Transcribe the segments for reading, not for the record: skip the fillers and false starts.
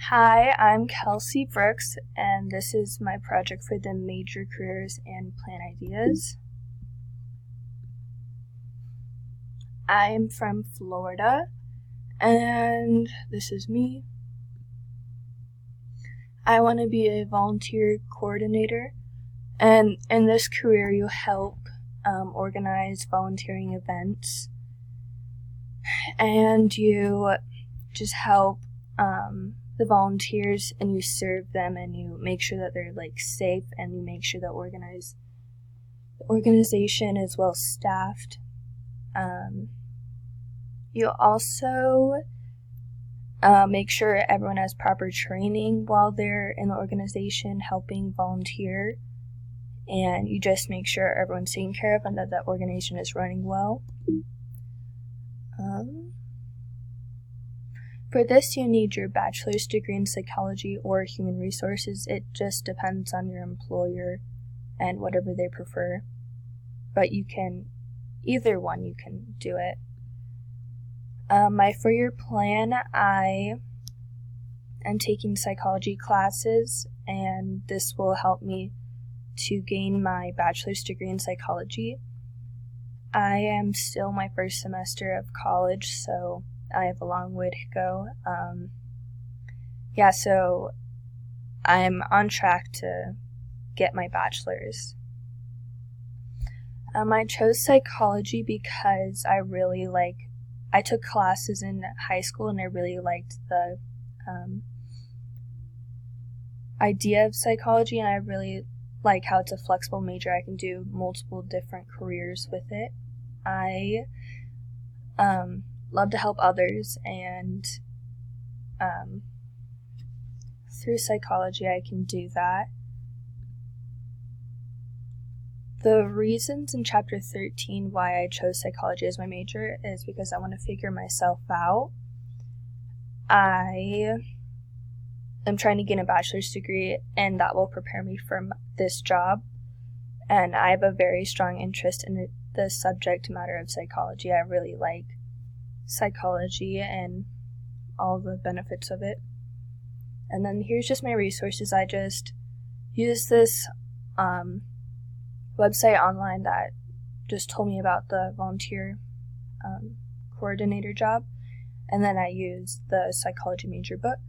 Hi, I'm Kelsey Brooks, and this is my project for the Major Careers and Plan Ideas. I am from Florida, and this is me. I want to be a volunteer coordinator, and in this career you help organize volunteering events, and you just help the volunteers, and you serve them, and you make sure that they're safe, and you make sure that the organization is well staffed. You also make sure everyone has proper training while they're in the organization helping volunteer, and you just make sure everyone's taken care of and that the organization is running well. For this, you need your bachelor's degree in psychology or human resources. It just depends on your employer and whatever they prefer. But either one, you can do it. My 4-year plan, I am taking psychology classes, and this will help me to gain my bachelor's degree in psychology. I am still my first semester of college, so I have a long way to go. So I'm on track to get my bachelor's. I chose psychology because I took classes in high school, and I really liked the idea of psychology, and I really like how it's a flexible major. I can do multiple different careers with it. I love to help others, and through psychology I can do that. The reasons in chapter 13 why I chose psychology as my major is because I want to figure myself out. I am trying to gain a bachelor's degree, and that will prepare me for this job, and I have a very strong interest in the subject matter of psychology. I really like psychology and all the benefits of it. And then here's just my resources. I just use this website online that just told me about the volunteer coordinator job, and then I use the psychology major book.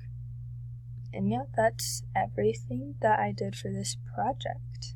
And that's everything that I did for this project.